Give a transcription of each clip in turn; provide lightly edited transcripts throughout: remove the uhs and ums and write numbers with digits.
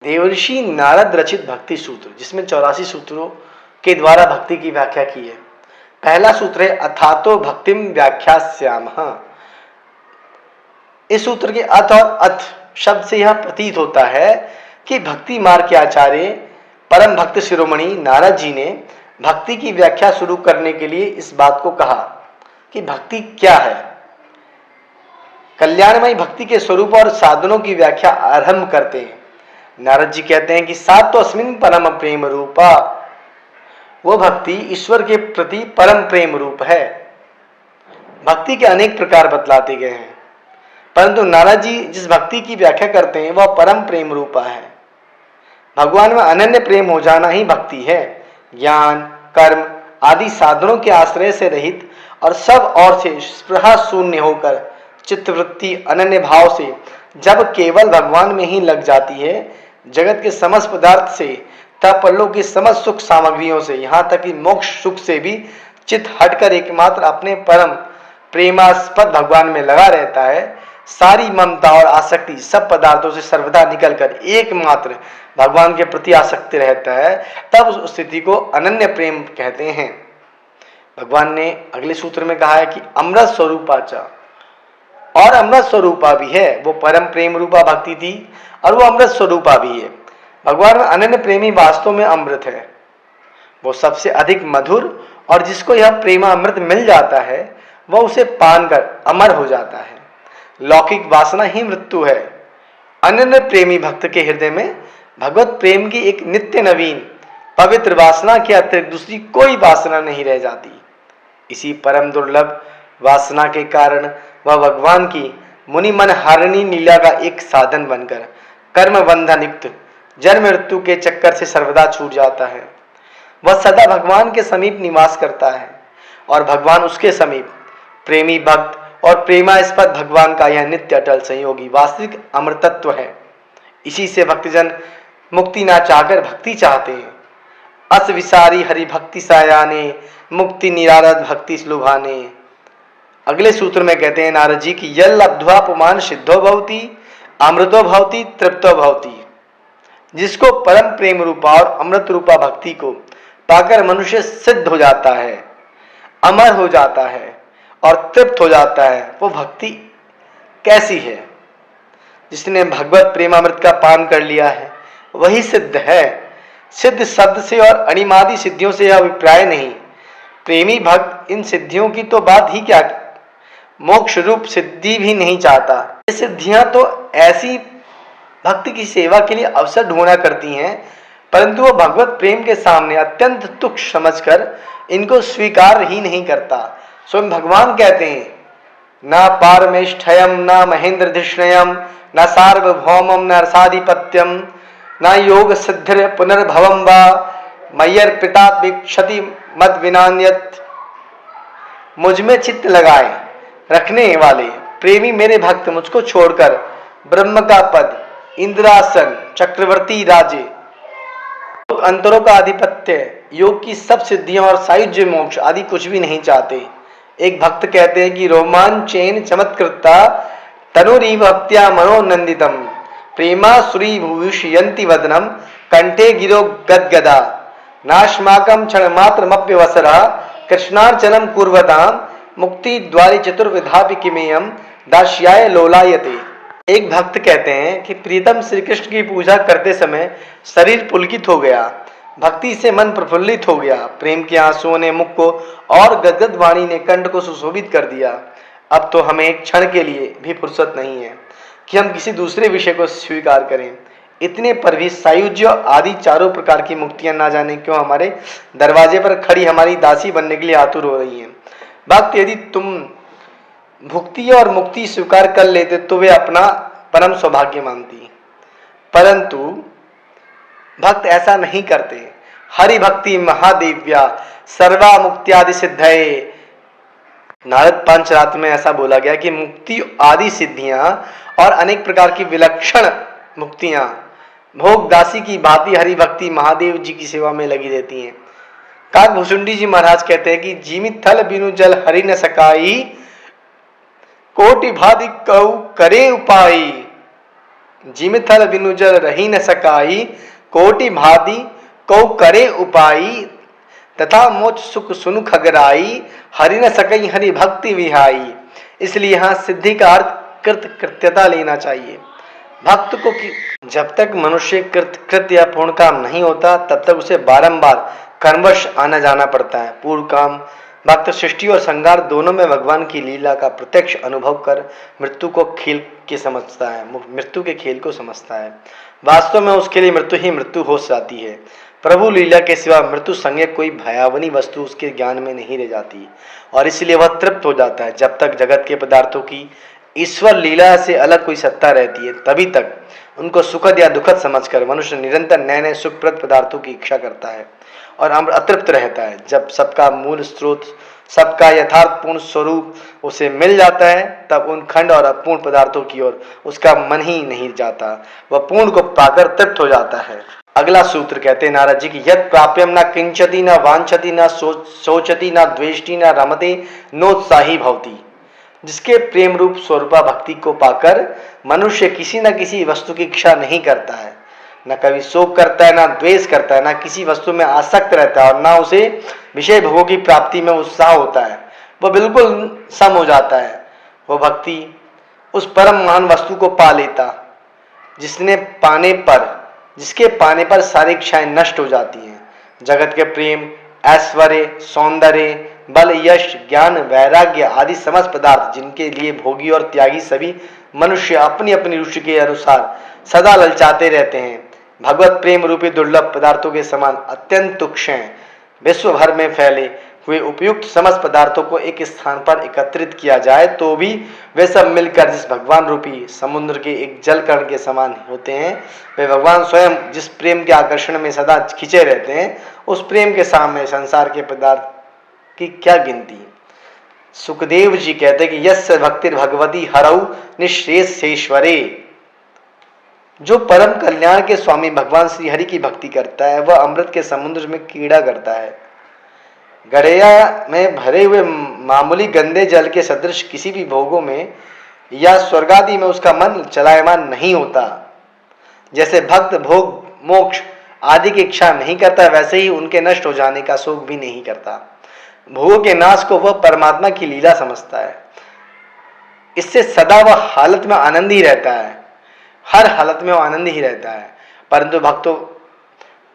देवर्षि नारद रचित भक्ति सूत्र, जिसमें 84 सूत्रों के द्वारा भक्ति की व्याख्या की है। पहला सूत्र है अथातो भक्तिम व्याख्यास्यामः। इस सूत्र के अथ और अथ शब्द से यह प्रतीत होता है कि भक्ति मार्ग के आचार्य परम भक्त शिरोमणि नारद जी ने भक्ति की व्याख्या शुरू करने के लिए इस बात को कहा कि भक्ति क्या है। कल्याणमयी भक्ति के स्वरूप और साधनों की व्याख्या आरंभ करते हैं। नारद जी कहते हैं कि सातो अस्मिन् परम प्रेम रूपा, वो भक्ति ईश्वर के प्रति परम प्रेम रूप है। भक्ति के अनेक प्रकार बतलाते गए हैं, परंतु नारद जी जिस भक्ति की व्याख्या करते हैं वह परम प्रेम रूपा है। भगवान में अनन्य प्रेम हो जाना ही भक्ति है। ज्ञान, कर्म आदि साधनों के आश्रय से रहित और सब ओर से स्पृहा शून्य होकर चित्तवृत्ति अनन्य भाव से जब केवल भगवान में ही लग जाती है, जगत के समस्त पदार्थ से परलोक की समस्त सुख सामग्रियों से, यहाँ तक कि मोक्ष सुख से भी चित्त हटकर एकमात्र अपने परम प्रेमास्पद भगवान में लगा रहता है। सारी ममता और आसक्ति सब पदार्थों से सर्वदा निकलकर एकमात्र भगवान के प्रति आसक्त रहता है, तब उस स्थिति को अनन्य प्रेम कहते हैं। भगवान ने अगले सूत्र में कहा है कि अमृत स्वरूपाचा, और अमृत स्वरूपा भी है। वो परम प्रेम रूपा भक्ति थी और वो अमृत स्वरूपा भी है। भगवान में अनन्य प्रेमी वास्तव में अमृत है। वो सबसे अधिक मधुर, और जिसको यह प्रेमा अमृत मिल जाता है वह उसे पान कर अमर हो जाता है। लौकिक वासना ही मृत्यु है। अनन्य प्रेमी भक्त के हृदय में भगवत प्रेम की एक नित्य नवीन पवित्र वासना के अतिरिक्त दूसरी कोई वासना नहीं रह जाती। इसी परम दुर्लभ वासना के कारण वह भगवान की मुनि मन हारिणी लीला का एक साधन बनकर कर्म बंधन युक्त जन्म मृत्यु के चक्कर से सर्वदा छूट जाता है। वह सदा भगवान के समीप निवास करता है और भगवान उसके समीप। प्रेमी भक्त और प्रेमास्पद भगवान का यह नित्य अटल संयोगी वास्तविक अमृतत्व है। इसी से भक्तजन मुक्ति ना चाहकर भक्ति चाहते हैं। अस विसारी हरि भक्ति सायाने, मुक्ति निरारद भक्ति लुभाने। अगले सूत्र में कहते हैं नारद जी की यल लब्ध्वा पुमान सिद्धो भवति अमृतो भवति तृप्तो भवति। जिसको परम प्रेम रूपा और अमृत रूपा भक्ति को पाकर मनुष्य सिद्ध हो जाता है, अमर हो जाता है और तृप्त हो जाता है, वो भक्ति कैसी है? जिसने भगवत प्रेमामृत का पान कर लिया है वही सिद्ध है। सिद्ध शब्द से और अणिमादि सिद्धियों से यह अभिप्राय नहीं। प्रेमी भक्त इन सिद्धियों की तो बात ही क्या, मोक्ष रूप सिद्धि भी नहीं चाहता। ये सिद्धियां तो ऐसी भक्ति की सेवा के लिए अवसर ढूंढा करती हैं, परंतु वो भगवत प्रेम के सामने अत्यंत तुच्छ समझकर इनको स्वीकार ही नहीं करता। स्वयं भगवान कहते हैं न पारमेष्ठयम न महेंद्र धिष्णयम न सार्वभौमम न रसाधिपत्यम न योग सिद्धिर पुनर्भवम वा मय्यर पिता वीक्षति मद विनान्यत। मुझ में चित्त लगाए रखने वाले प्रेमी मेरे भक्त मुझको छोड़कर ब्रह्म का पद, इंद्रासन, चक्रवर्ती राजे, अंतरों का आधिपत्य, योग की सब सिद्धियां और सायुज्य मोक्ष आदि कुछ भी नहीं चाहते। एक भक्त कहते हैं कि रोमांचेन चमत्कृता तनुरी भक्त्या मनोनंदितम प्रेमा सुरी भूषयन्ति वदनम कंठे गिरो गदगदा नाश्माकम क्षण मात्रमप्यवसरा कृष्णार्चनम कुर्वताम मुक्ति द्वारे चतुर्विधापि किमेयम दास्याय लोलायते। एक भक्त कहते हैं कि प्रीतम श्री कृष्ण की पूजा करते समय शरीर पुलकित हो गया, भक्ति से मन प्रफुल्लित हो गया, प्रेम के आंसुओं ने मुख को और गदगद वाणी ने कंठ को सुशोभित कर दिया। अब तो हमें एक क्षण के लिए भी फुर्सत नहीं है कि हम किसी दूसरे विषय को स्वीकार करें। इतने पर भी सायुज्य आदि चारों प्रकार की मुक्तियां ना जाने क्यों हमारे दरवाजे पर खड़ी हमारी दासी बनने के लिए आतुर हो रही हैं। भक्त यदि तुम भुक्ति और मुक्ति स्वीकार कर लेते तो वे अपना परम सौभाग्य मानती, परंतु भक्त ऐसा नहीं करते। हरि भक्ति महादेव्या सर्वा मुक्त्यादि सिद्धये। नारद पंचरात्र में ऐसा बोला गया कि मुक्ति आदि सिद्धियां और अनेक प्रकार की विलक्षण मुक्तियां भोग दासी की भांति हरि भक्ति महादेव जी की सेवा में लगी रहती हैं। काक भुसुंडी जी महाराज कहते हैं कि जीमित थल बिनु जल हरि न सकाई कोटि भादि कहु करे उपाई। जिम थल बिनु जल रही न सकाई, कोटि भांति को करे उपाई, तथा मोच सुख सुनु खगराई, हरि न सकई हरि भक्ति विहाई। इसलिए यहाँ सिद्धि का अर्थ कृत कृत्यता लेना चाहिए। भक्त को जब तक मनुष्य कृत्य या पूर्ण काम नहीं होता तब तक उसे बारंबार कर्मवश आना जाना पड़ता है। पूर्व काम भक्त सृष्टि और संहार दोनों में भगवान की लीला का प्रत्यक्ष अनुभव कर मृत्यु को खेल के समझता है, मृत्यु के खेल को समझता है। वास्तव में उसके लिए मृत्यु ही मृत्यु हो जाती है। प्रभु लीला के सिवा मृत्यु संज्ञ कोई भयावनी वस्तु उसके ज्ञान में नहीं रह जाती और इसलिए वह तृप्त हो जाता है। जब तक जगत के पदार्थों की ईश्वर लीला से अलग कोई सत्ता रहती है तभी तक उनको सुखद या दुखद समझकर मनुष्य निरंतर नए नए सुखप्रद पदार्थों की इच्छा करता है और अतृप्त रहता है। जब सबका मूल स्रोत, सबका यथार्थ पूर्ण स्वरूप उसे मिल जाता है तब उन खंड और अपूर्ण पदार्थों की ओर उसका मन ही नहीं जाता, वह पूर्ण को पाकर तृप्त हो जाता है। अगला सूत्र कहते हैं नारद जी की, यद प्राप्यम न किंचति न वांछति न सोचति न द्वेष्टि न रमते नोत्साही भवति। जिसके प्रेम रूप स्वरूपा भक्ति को पाकर मनुष्य किसी न किसी वस्तु की इच्छा नहीं करता है, न कभी शोक करता है, न द्वेष करता है, न किसी वस्तु में आसक्त रहता है और न उसे विषय भोगों की प्राप्ति में उत्साह होता है, वह बिल्कुल सम हो जाता है। वह भक्ति उस परम महान वस्तु को पा लेता जिसके पाने पर सारी इच्छाएं नष्ट हो जाती हैं। जगत के प्रेम, ऐश्वर्य, सौंदर्य, बल, यश, ज्ञान, वैराग्य आदि समस्त पदार्थ जिनके लिए भोगी और त्यागी सभी मनुष्य अपनी अपनी रुचि के अनुसार सदा ललचाते रहते हैं, भगवत प्रेम रूपी दुर्लभ पदार्थों के समान अत्यंत तुच्छ हैं। विश्व भर में फैले हुए उपयुक्त समस्त पदार्थों को एक स्थान पर एकत्रित किया जाए तो भी वे सब मिलकर जिस भगवान रूपी समुद्र के एक जल कण के समान होते हैं, वे भगवान स्वयं जिस प्रेम के आकर्षण में सदा खिंचे रहते हैं, उस प्रेम के सामने संसार के पदार्थ की क्या गिनती। सुखदेव जी कहते हैं कि यस्य भक्ति भगवती हरऊ निःशेषेश्वरे। जो परम कल्याण के स्वामी भगवान श्री हरि की भक्ति करता है वह अमृत के समुद्र में कीड़ा करता है। गड़ेया में भरे हुए मामूली गंदे जल के सदृश किसी भी भोगों में या स्वर्ग आदि में उसका मन चलायमान नहीं होता। जैसे भक्त भोग, मोक्ष आदि की इच्छा नहीं करता, वैसे ही उनके नष्ट हो जाने का शोक भी नहीं करता। भोगों के नाश को वह परमात्मा की लीला समझता है। इससे सदा वह हालत में आनंद ही रहता है, हर हालत में वह आनंद ही रहता है। परंतु भक्तों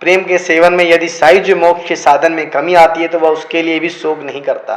प्रेम के सेवन में यदि सायुज्य मोक्ष के साधन में कमी आती है तो वह उसके लिए भी शोक नहीं करता,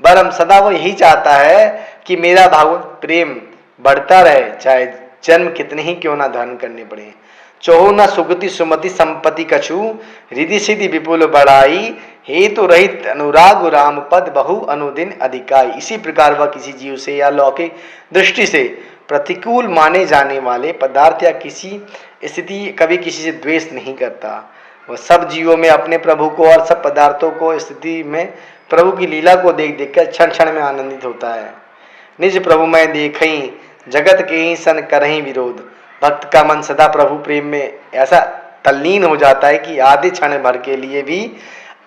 बरम सदा वह यही चाहता है कि मेरा भागवत प्रेम बढ़ता रहे, चाहे जन्म कितने ही क्यों ना धारण करने पड़े। चोहो न सुगति सुमति संपत्ति कछु, रिधि सिद्धि विपुल बढ़ाई, हेतु रहित अनुराग राम पद बहु अनुदिन अधिकाई। इसी प्रकार वह किसी जीव से या लौकिक दृष्टि से प्रतिकूल माने जाने वाले पदार्थ या किसी स्थिति कभी किसी से द्वेष नहीं करता। वह सब जीवों में अपने प्रभु को और सब पदार्थों को स्थिति में प्रभु की लीला को देख देख कर क्षण क्षण में आनंदित होता है। निज प्रभु मैं देखई जगत के ही सन करही विरोध। भक्त का मन सदा प्रभु प्रेम में ऐसा तल्लीन हो जाता है कि आधे क्षण भर के लिए भी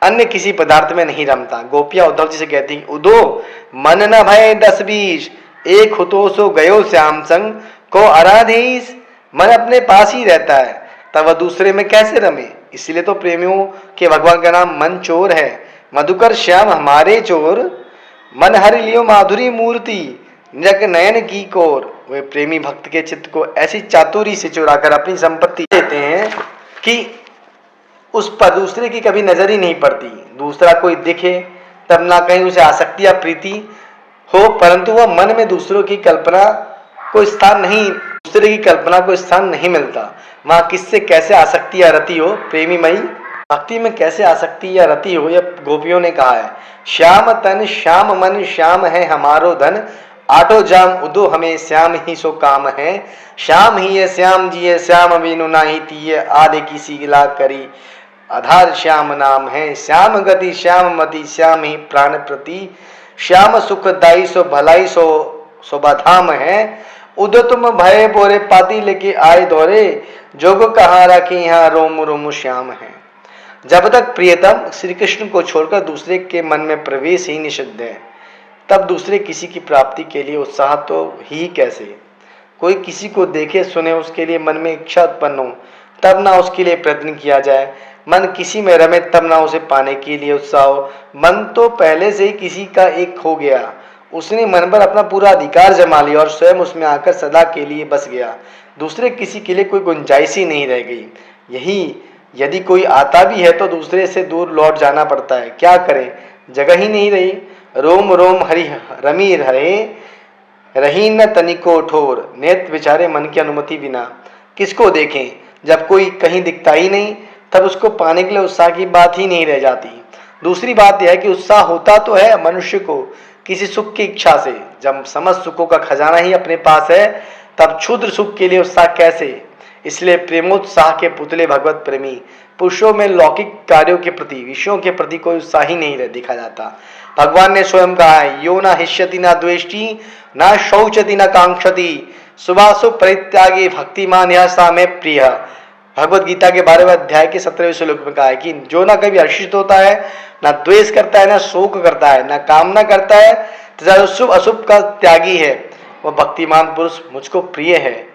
अन्य किसी पदार्थ में नहीं रमता। गोपियां उद्धव जी से कहती, उदो मन न भय 10-20, एक हुतो सो गयो श्याम संग को आराधेश। मन अपने पास ही रहता है तब वह दूसरे में कैसे रमे। इसलिए तो प्रेमियों के भगवान का नाम मन चोर है। मधुकर श्याम हमारे चोर, मन हरि लियो माधुरी मूर्ति, निरख नयन की कोर। वे प्रेमी भक्त के चित्त को ऐसी चातुरी से चुराकर अपनी संपत्ति देते हैं कि उस पर दूसरे की कभी नजर ही नहीं पड़ती। दूसरा कोई दिखे तब ना कहीं उसे आसक्ति या प्रीति हो, परंतु वह मन में दूसरे की कल्पना को स्थान नहीं मिलता। वहां किससे कैसे आसक्ति या रति हो, प्रेमी मई भक्ति में कैसे आसक्ति या रति हो, यह गोपियों ने कहा है। श्याम तन श्याम मन श्याम है हमारो धन, आटो जाम उदो हमें श्याम ही सो काम है। श्याम ही है श्याम जी है श्याम बीनु नाही तीय, आदि किसी गिला करी आधार श्याम नाम है। श्याम गति श्याम मति श्याम ही प्राण प्रति, श्याम सुखदाई सो भलाई सो बधाम है। उदो तुम भय बोरे पाती लेके आए दौरे, जोग कहाँ रखे यहाँ रोम रोम श्याम है। जब तक प्रियतम श्री कृष्ण को छोड़कर दूसरे के मन में प्रवेश ही निषिद्ध है, तब दूसरे किसी की प्राप्ति के लिए उत्साह तो ही कैसे। कोई किसी को देखे सुने, उसके लिए मन में इच्छा उत्पन्न हो, तब ना उसके लिए प्रयत्न किया जाए। मन किसी में रमे तब ना उसे पाने के लिए उत्साह हो। मन तो पहले से ही किसी का एक हो गया, उसने मन पर अपना पूरा अधिकार जमा लिया और स्वयं उसमें आकर सदा के लिए बस गया। दूसरे किसी के लिए कोई गुंजाइश ही नहीं रह गई। यही यदि कोई आता भी है तो दूसरे से दूर लौट जाना पड़ता है। क्या करें, जगह ही नहीं रही। रोम रोम हरि रमी हरे, रही न तनिको ठोर। नेत्र विचारे मन की अनुमति बिना। किसको देखें, जब कोई कहीं दिखता ही नहीं तब उसको पाने के लिए उत्साह की बात ही नहीं रह जाती। दूसरी बात यह है कि उत्साह होता तो है मनुष्य को किसी सुख की इच्छा से। जब समस्त सुखों का खजाना ही अपने पास है तब क्षुद्र सुख के लिए उत्साह कैसे। इसलिए प्रेमोत्साह के पुतले भगवत प्रेमी पुरुषों में लौकिक कार्यों के प्रति, विषयों के प्रति कोई उत्साह ही नहीं देखा जाता। भगवान ने स्वयं कहा है, यो न हिष्यति न द्वेष्टि न शौचति न कांक्षति शुभाशुभ परित्यागी भक्तिमान यह सा में प्रिय। भगवत गीता के 12वें अध्याय के 17वें श्लोक में कहा है कि जो ना कभी हर्षित होता है, ना द्वेष करता है, ना शोक करता है, ना कामना करता है तथा जो शुभ अशुभ का त्यागी है, वह भक्तिमान पुरुष मुझको प्रिय है।